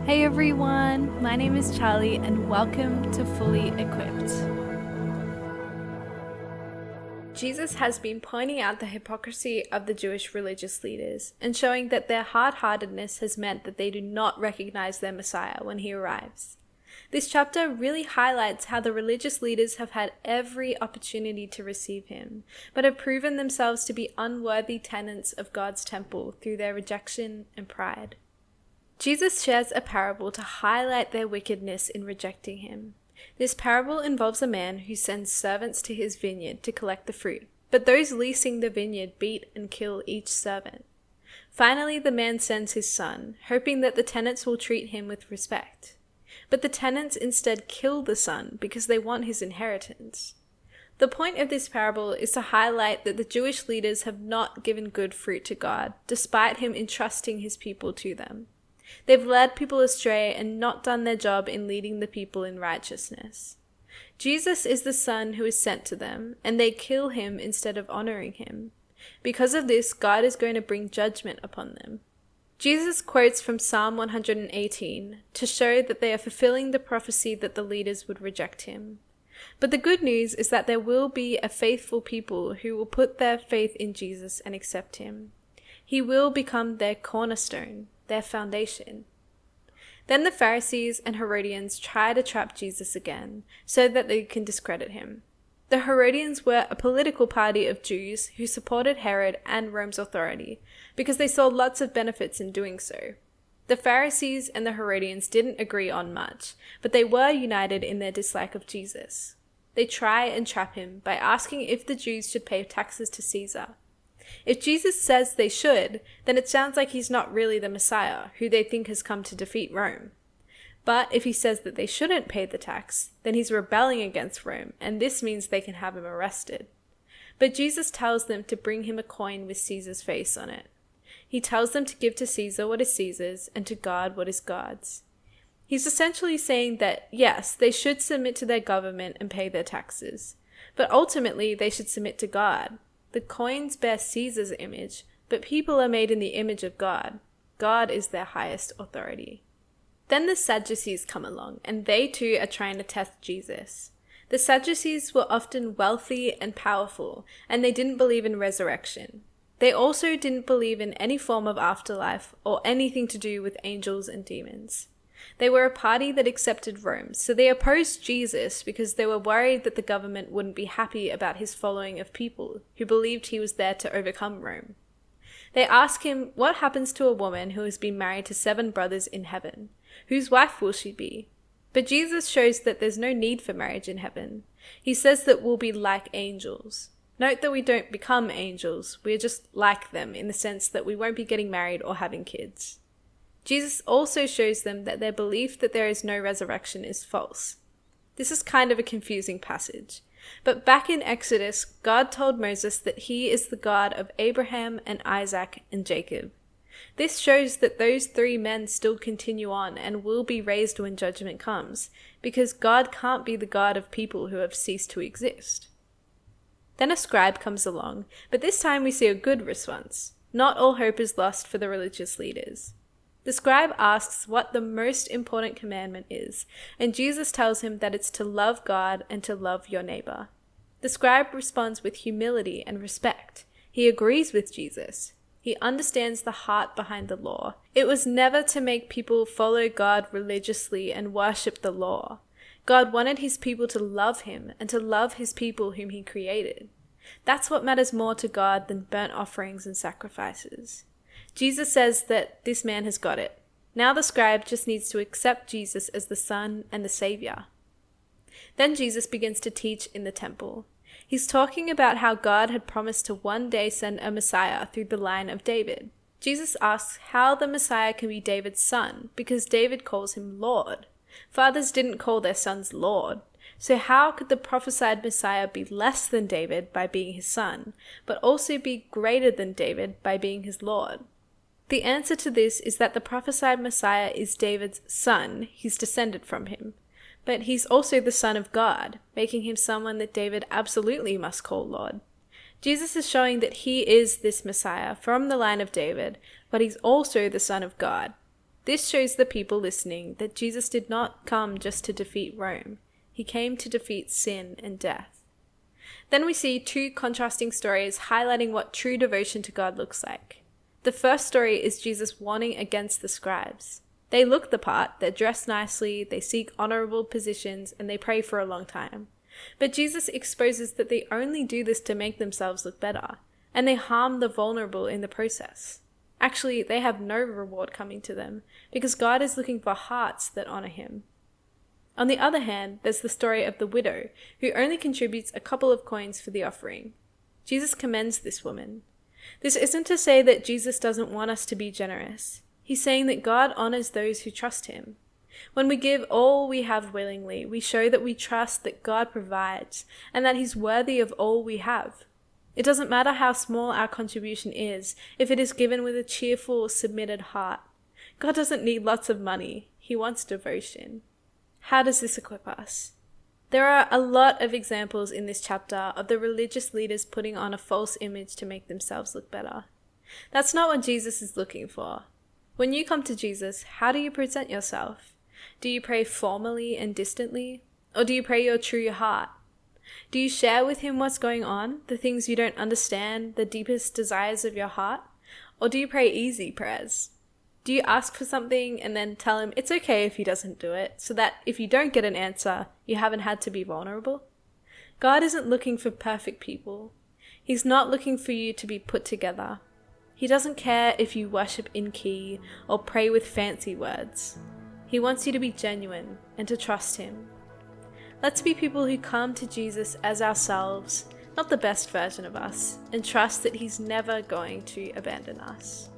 Hey everyone, my name is Charlie and welcome to Fully Equipped. Jesus has been pointing out the hypocrisy of the Jewish religious leaders and showing that their hard-heartedness has meant that they do not recognize their Messiah when he arrives. This chapter really highlights how the religious leaders have had every opportunity to receive him, but have proven themselves to be unworthy tenants of God's temple through their rejection and pride. Jesus shares a parable to highlight their wickedness in rejecting him. This parable involves a man who sends servants to his vineyard to collect the fruit, but those leasing the vineyard beat and kill each servant. Finally, the man sends his son, hoping that the tenants will treat him with respect. But the tenants instead kill the son because they want his inheritance. The point of this parable is to highlight that the Jewish leaders have not given good fruit to God, despite him entrusting his people to them. They've led people astray and not done their job in leading the people in righteousness. Jesus is the Son who is sent to them, and they kill him instead of honoring him. Because of this, God is going to bring judgment upon them. Jesus quotes from Psalm 118 to show that they are fulfilling the prophecy that the leaders would reject him. But the good news is that there will be a faithful people who will put their faith in Jesus and accept him. He will become their cornerstone, their foundation. Then the Pharisees and Herodians try to trap Jesus again, so that they can discredit him. The Herodians were a political party of Jews who supported Herod and Rome's authority, because they saw lots of benefits in doing so. The Pharisees and the Herodians didn't agree on much, but they were united in their dislike of Jesus. They try and trap him by asking if the Jews should pay taxes to Caesar. If Jesus says they should, then it sounds like he's not really the Messiah, who they think has come to defeat Rome. But if he says that they shouldn't pay the tax, then he's rebelling against Rome, and this means they can have him arrested. But Jesus tells them to bring him a coin with Caesar's face on it. He tells them to give to Caesar what is Caesar's, and to God what is God's. He's essentially saying that, yes, they should submit to their government and pay their taxes, but ultimately they should submit to God. The coins bear Caesar's image, but people are made in the image of God. God is their highest authority. Then the Sadducees come along, and they too are trying to test Jesus. The Sadducees were often wealthy and powerful, and they didn't believe in resurrection. They also didn't believe in any form of afterlife or anything to do with angels and demons. They were a party that accepted Rome, so they opposed Jesus because they were worried that the government wouldn't be happy about his following of people who believed he was there to overcome Rome. They ask him what happens to a woman who has been married to 7 brothers in heaven. Whose wife will she be? But Jesus shows that there's no need for marriage in heaven. He says that we'll be like angels. Note that we don't become angels, we're just like them in the sense that we won't be getting married or having kids. Jesus also shows them that their belief that there is no resurrection is false. This is kind of a confusing passage. But back in Exodus, God told Moses that he is the God of Abraham and Isaac and Jacob. This shows that those 3 men still continue on and will be raised when judgment comes, because God can't be the God of people who have ceased to exist. Then a scribe comes along, but this time we see a good response. Not all hope is lost for the religious leaders. The scribe asks what the most important commandment is, and Jesus tells him that it's to love God and to love your neighbor. The scribe responds with humility and respect. He agrees with Jesus. He understands the heart behind the law. It was never to make people follow God religiously and worship the law. God wanted his people to love him and to love his people whom he created. That's what matters more to God than burnt offerings and sacrifices. Jesus says that this man has got it. Now the scribe just needs to accept Jesus as the Son and the Savior. Then Jesus begins to teach in the temple. He's talking about how God had promised to one day send a Messiah through the line of David. Jesus asks how the Messiah can be David's son, because David calls him Lord. Fathers didn't call their sons Lord. So how could the prophesied Messiah be less than David by being his son, but also be greater than David by being his Lord? The answer to this is that the prophesied Messiah is David's son, he's descended from him. But he's also the Son of God, making him someone that David absolutely must call Lord. Jesus is showing that he is this Messiah from the line of David, but he's also the Son of God. This shows the people listening that Jesus did not come just to defeat Rome. He came to defeat sin and death. Then we see two contrasting stories highlighting what true devotion to God looks like. The first story is Jesus warning against the scribes. They look the part, they're dressed nicely, they seek honorable positions, and they pray for a long time. But Jesus exposes that they only do this to make themselves look better, and they harm the vulnerable in the process. Actually, they have no reward coming to them, because God is looking for hearts that honor him. On the other hand, there's the story of the widow, who only contributes a couple of coins for the offering. Jesus commends this woman. This isn't to say that Jesus doesn't want us to be generous. He's saying that God honors those who trust him. When we give all we have willingly, we show that we trust that God provides and that he's worthy of all we have. It doesn't matter how small our contribution is if it is given with a cheerful, submitted heart. God doesn't need lots of money. He wants devotion. How does this equip us? There are a lot of examples in this chapter of the religious leaders putting on a false image to make themselves look better. That's not what Jesus is looking for. When you come to Jesus, how do you present yourself? Do you pray formally and distantly? Or do you pray your true heart? Do you share with him what's going on, the things you don't understand, the deepest desires of your heart? Or do you pray easy prayers? Do you ask for something and then tell him it's okay if he doesn't do it, so that if you don't get an answer, you haven't had to be vulnerable? God isn't looking for perfect people. He's not looking for you to be put together. He doesn't care if you worship in key or pray with fancy words. He wants you to be genuine and to trust him. Let's be people who come to Jesus as ourselves, not the best version of us, and trust that he's never going to abandon us.